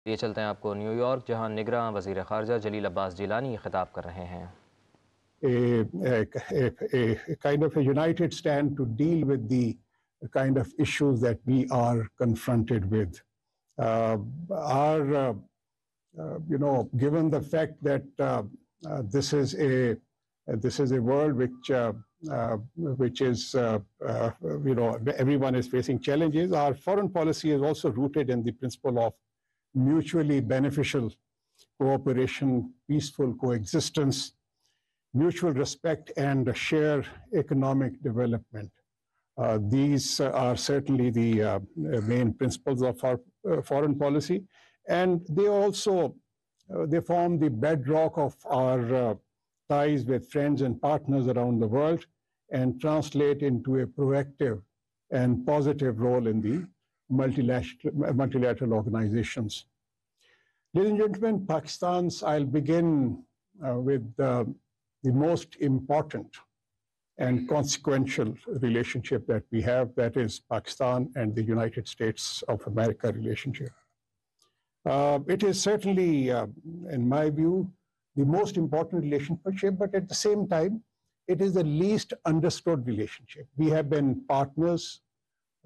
ये चलते हैं आपको न्यूयॉर्क, जहां निगरां वज़ीर ख़ारजा जलील अब्बास जिलानी खिताब कर रहे हैं। A kind of a united stand to deal with the kind of issues that we are confronted with. Given the fact that this is a world which is everyone is facing challenges. Our foreign policy is also rooted in the principle of mutually beneficial cooperation, peaceful coexistence, mutual respect, and share economic development. These are certainly the main principles of our foreign policy, and they also they form the bedrock of our ties with friends and partners around the world, and translate into a proactive and positive role in the multilateral organizations. Ladies and gentlemen, I'll begin with the most important and consequential relationship that we have, that is Pakistan and the United States of America relationship. It is certainly, in my view, the most important relationship, but at the same time, it is the least understood relationship. We have been partners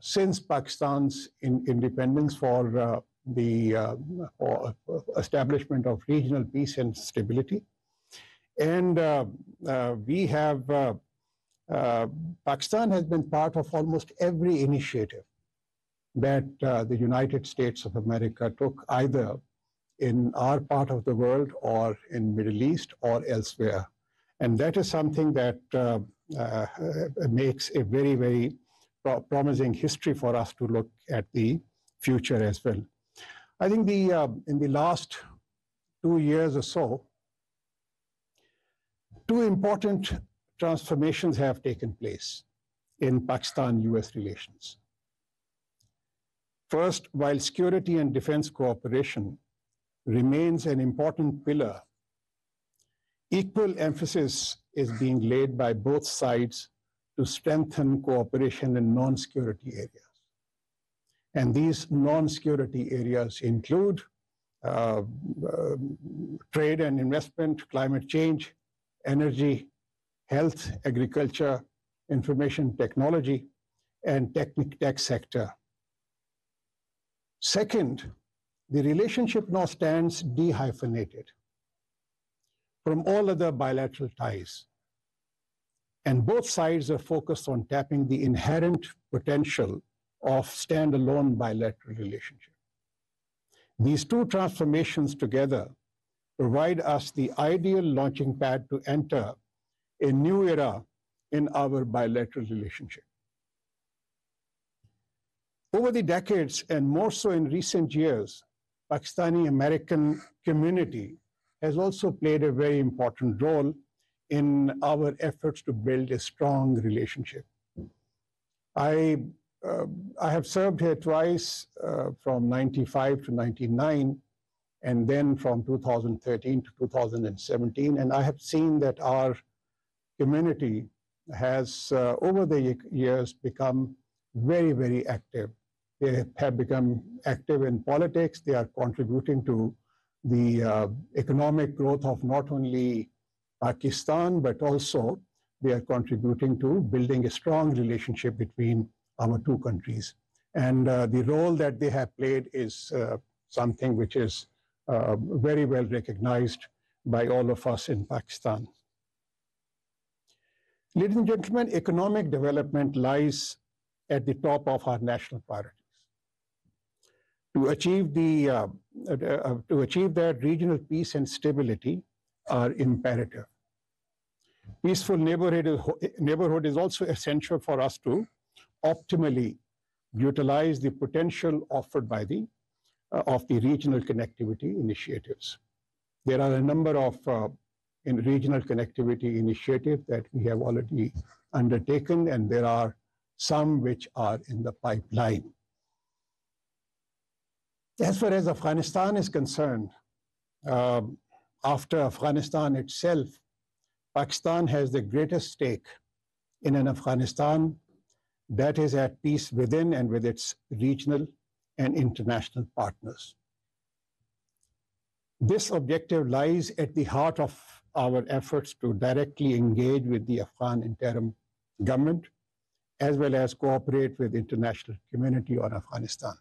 since Pakistan's independence for the establishment of regional peace and stability. And Pakistan has been part of almost every initiative that the United States of America took, either in our part of the world or in Middle East or elsewhere. And that is something that makes a very, very promising history for us to look at the future as well. I think in the last 2 years or so, two important transformations have taken place in Pakistan-US relations. First, while security and defense cooperation remains an important pillar, equal emphasis is being laid by both sides to strengthen cooperation in non-security areas. And these non-security areas include trade and investment, climate change, energy, health, agriculture, information technology, and tech sector. Second, the relationship now stands dehyphenated from all other bilateral ties, and both sides are focused on tapping the inherent potential of standalone bilateral relationship. These two transformations together provide us the ideal launching pad to enter a new era in our bilateral relationship. Over the decades, and more so in recent years, Pakistani-American community has also played a very important role in our efforts to build a strong relationship. I have served here twice, from 95 to 99, and then from 2013 to 2017. And I have seen that our community has, over the years, become very, very active. They have become active in politics. They are contributing to the economic growth of not only Pakistan, but also they are contributing to building a strong relationship between our two countries. And the role that they have played is something which is very well recognized by all of us in Pakistan. Ladies and gentlemen, economic development lies at the top of our national priorities. To achieve that, regional peace and stability are imperative. Peaceful neighborhood is also essential for us to optimally utilize the potential offered by the regional connectivity initiatives. There are a number of regional connectivity initiatives that we have already undertaken, and there are some which are in the pipeline. As far as Afghanistan is concerned, after Afghanistan itself, Pakistan has the greatest stake in an Afghanistan that is at peace within and with its regional and international partners. This objective lies at the heart of our efforts to directly engage with the Afghan interim government, as well as cooperate with the international community on Afghanistan.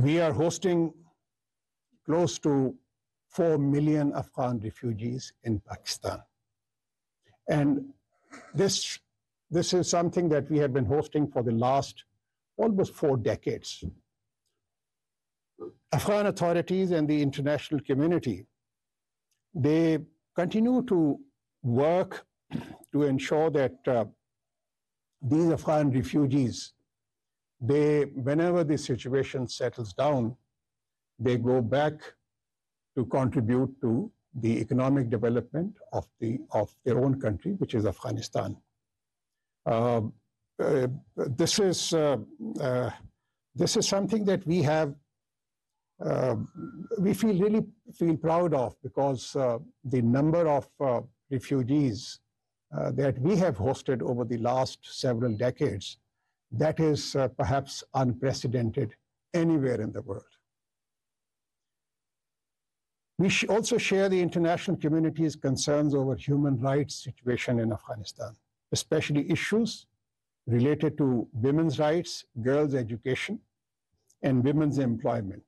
We are hosting close to 4 million Afghan refugees in Pakistan. And this is something that we have been hosting for the last almost 4 decades. Afghan authorities and the international community, they continue to work to ensure that these Afghan refugees, whenever the situation settles down, they go back to contribute to the economic development of their own country, which is Afghanistan. This is something that we really feel proud of, because the number of refugees that we have hosted over the last several decades, that is perhaps unprecedented anywhere in the world. We also share the international community's concerns over human rights situation in Afghanistan, especially issues related to women's rights, girls' education, and women's employment.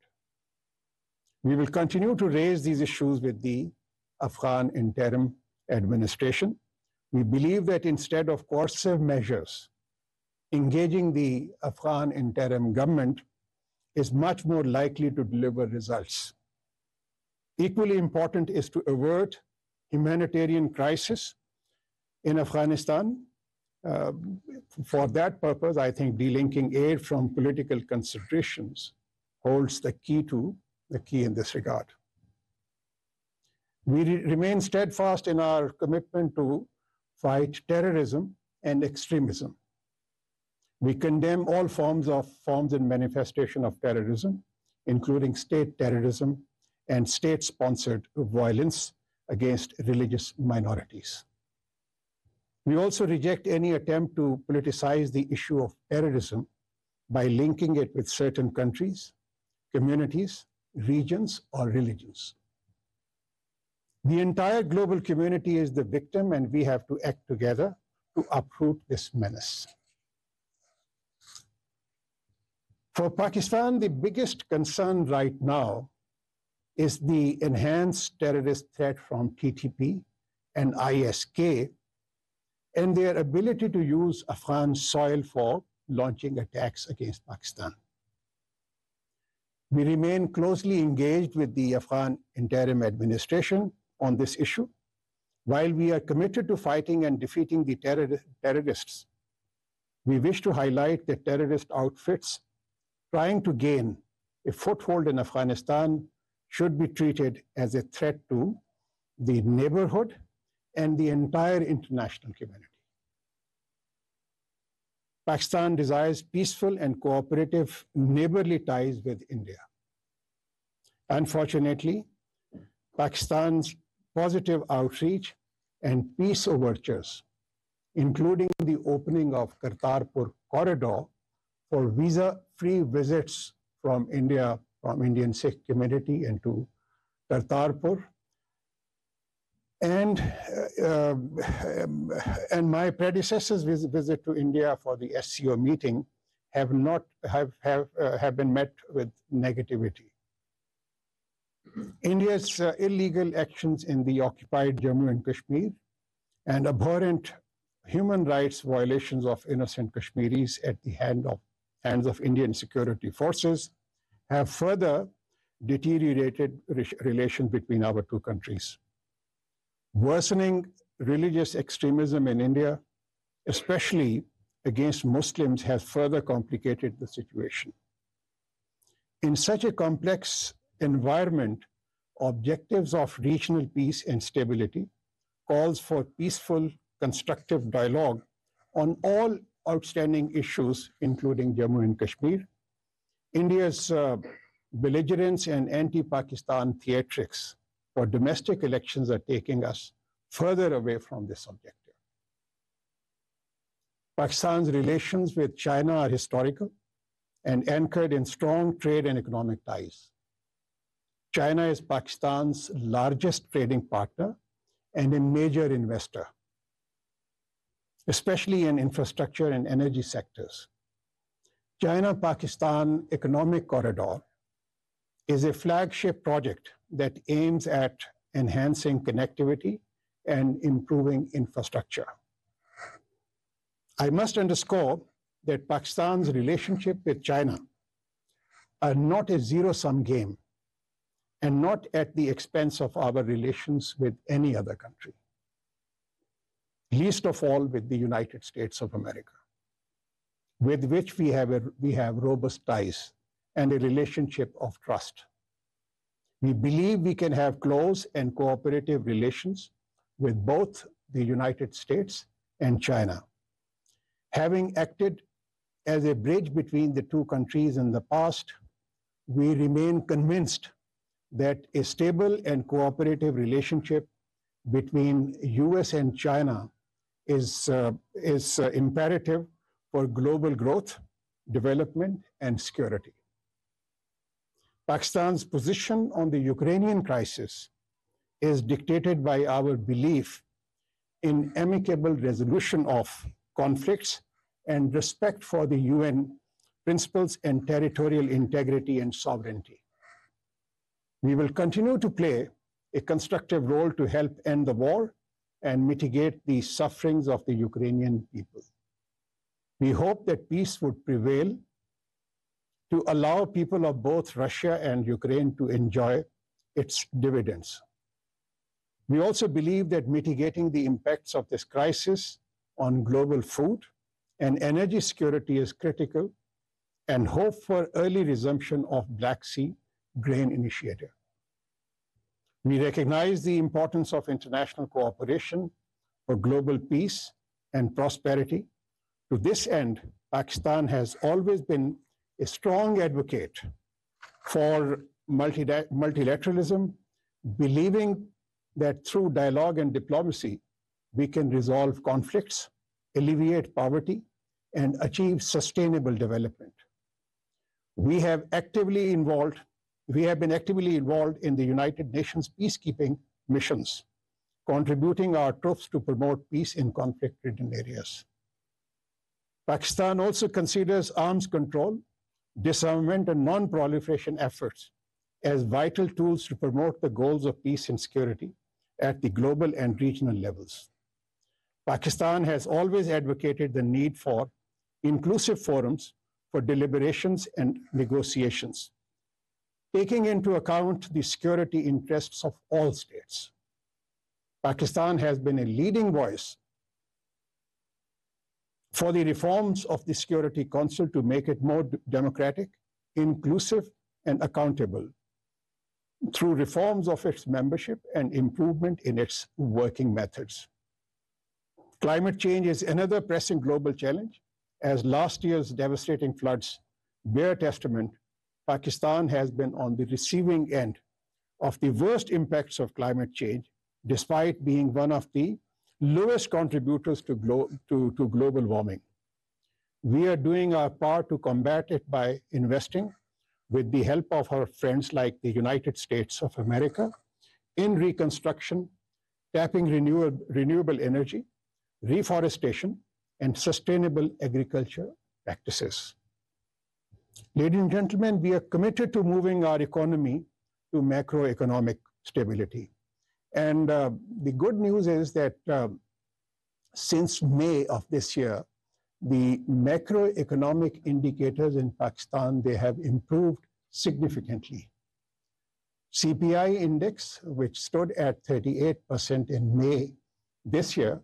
We will continue to raise these issues with the Afghan interim administration. We believe that instead of coercive measures, engaging the Afghan interim government is much more likely to deliver results. Equally important is to avert humanitarian crisis in Afghanistan. For that purpose, I think delinking aid from political considerations holds the key in this regard. We remain steadfast in our commitment to fight terrorism and extremism. We condemn all forms and manifestation of terrorism, including state terrorism and state-sponsored violence against religious minorities. We also reject any attempt to politicize the issue of terrorism by linking it with certain countries, communities, regions, or religions. The entire global community is the victim, and we have to act together to uproot this menace. For Pakistan, the biggest concern right now is the enhanced terrorist threat from TTP and ISK and their ability to use Afghan soil for launching attacks against Pakistan. We remain closely engaged with the Afghan interim administration on this issue. While we are committed to fighting and defeating the terrorists, we wish to highlight that terrorist outfits trying to gain a foothold in Afghanistan should be treated as a threat to the neighborhood and the entire international community. Pakistan desires peaceful and cooperative neighborly ties with India. Unfortunately, Pakistan's positive outreach and peace overtures, including the opening of Kartarpur corridor for visa-free visits from India, from Indian Sikh community into Kartarpur, and my predecessor's visit to India for the SCO meeting have been met with negativity. India's illegal actions in the occupied Jammu and Kashmir and abhorrent human rights violations of innocent Kashmiris at the hands of Indian security forces have further deteriorated relations between our two countries. Worsening religious extremism in India, especially against Muslims, has further complicated the situation. In such a complex environment, objectives of regional peace and stability calls for peaceful, constructive dialogue on all outstanding issues, including Jammu and Kashmir. India's belligerence and anti-Pakistan theatrics for domestic elections are taking us further away from this objective. Pakistan's relations with China are historical and anchored in strong trade and economic ties. China is Pakistan's largest trading partner and a major investor, especially in infrastructure and energy sectors. China-Pakistan Economic Corridor is a flagship project that aims at enhancing connectivity and improving infrastructure. I must underscore that Pakistan's relationship with China are not a zero-sum game and not at the expense of our relations with any other country, least of all with the United States of America, with which we have robust ties and a relationship of trust. We believe we can have close and cooperative relations with both the United States and China. Having acted as a bridge between the two countries in the past, we remain convinced that a stable and cooperative relationship between US and China is imperative for global growth, development, and security. Pakistan's position on the Ukrainian crisis is dictated by our belief in amicable resolution of conflicts and respect for the UN principles and territorial integrity and sovereignty. We will continue to play a constructive role to help end the war and mitigate the sufferings of the Ukrainian people. We hope that peace would prevail to allow people of both Russia and Ukraine to enjoy its dividends. We also believe that mitigating the impacts of this crisis on global food and energy security is critical, and hope for early resumption of Black Sea grain initiative. We recognize the importance of international cooperation for global peace and prosperity. To this end, Pakistan has always been a strong advocate for multilateralism, believing that through dialogue and diplomacy, we can resolve conflicts, alleviate poverty, and achieve sustainable development. We have been actively involved in the United Nations peacekeeping missions, contributing our troops to promote peace in conflict-ridden areas. Pakistan also considers arms control, disarmament, and non-proliferation efforts as vital tools to promote the goals of peace and security at the global and regional levels. Pakistan has always advocated the need for inclusive forums for deliberations and negotiations, taking into account the security interests of all states. Pakistan has been a leading voice for the reforms of the Security Council to make it more democratic, inclusive, and accountable through reforms of its membership and improvement in its working methods. Climate change is another pressing global challenge. As last year's devastating floods bear testament, Pakistan has been on the receiving end of the worst impacts of climate change, despite being one of the lowest contributors to global warming. We are doing our part to combat it by investing, with the help of our friends like the United States of America, in reconstruction, tapping renewable energy, reforestation, and sustainable agriculture practices. Ladies and gentlemen, we are committed to moving our economy to macroeconomic stability. And the good news is that since May of this year, the macroeconomic indicators in Pakistan, they have improved significantly. CPI index, which stood at 38% in May this year,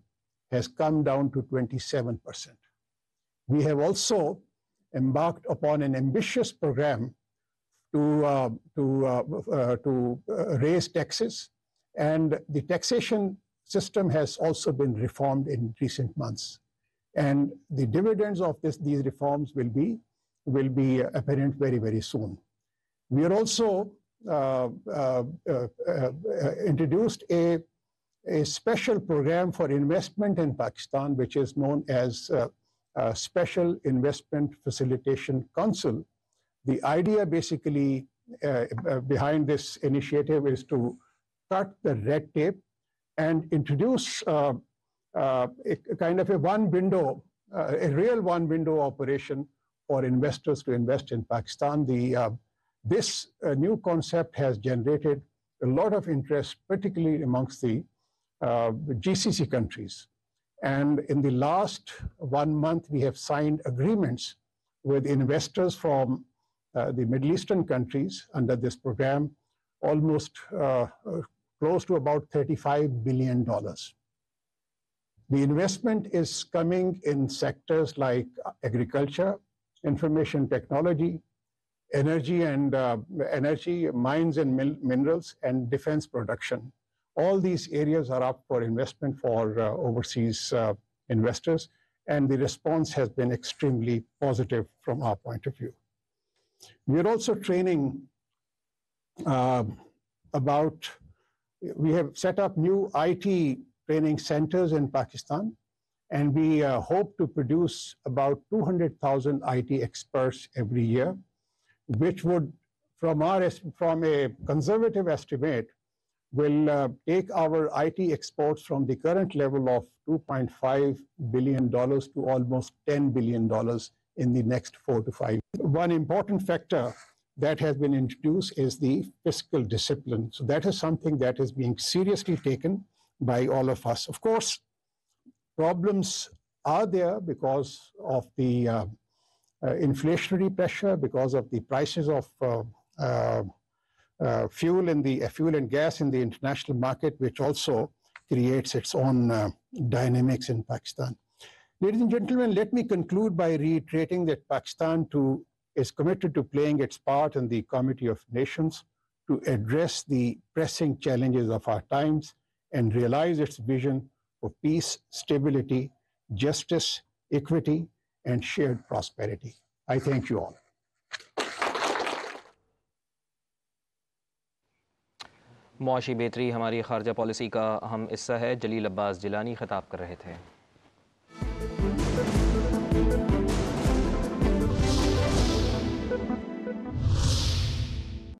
has come down to 27%. We have also embarked upon an ambitious program to raise taxes, and the taxation system has also been reformed in recent months. And the dividends of these reforms will be apparent very, very soon. We are also introduced a special program for investment in Pakistan, which is known as Special Investment Facilitation Council. The idea basically behind this initiative is to cut the red tape and introduce a kind of a real one window operation for investors to invest in Pakistan. This new concept has generated a lot of interest, particularly amongst the GCC countries. And in the last 1 month, we have signed agreements with investors from the Middle Eastern countries under this program, almost close to about $35 billion. The investment is coming in sectors like agriculture, information technology, energy, mines and minerals, and defense production. All these areas are up for investment for overseas investors, and the response has been extremely positive from our point of view. We are also training we have set up new IT training centers in Pakistan, and we hope to produce about 200,000 IT experts every year, which would, from a conservative estimate, will take our IT exports from the current level of $2.5 billion to almost $10 billion in the next 4 to 5 years. One important factor that has been introduced is the fiscal discipline. So that is something that is being seriously taken by all of us. Of course, problems are there because of the inflationary pressure, because of the prices of fuel and gas in the international market, which also creates its own dynamics in Pakistan. Ladies and gentlemen, let me conclude by reiterating that Pakistan is committed to playing its part in the Committee of Nations to address the pressing challenges of our times and realize its vision for peace, stability, justice, equity, and shared prosperity. I thank you all. मुआशी बेहतरी हमारी खारजा policy का अहम हिस्सा है। जलील अब्बास जिलानी खिताब कर रहे थे।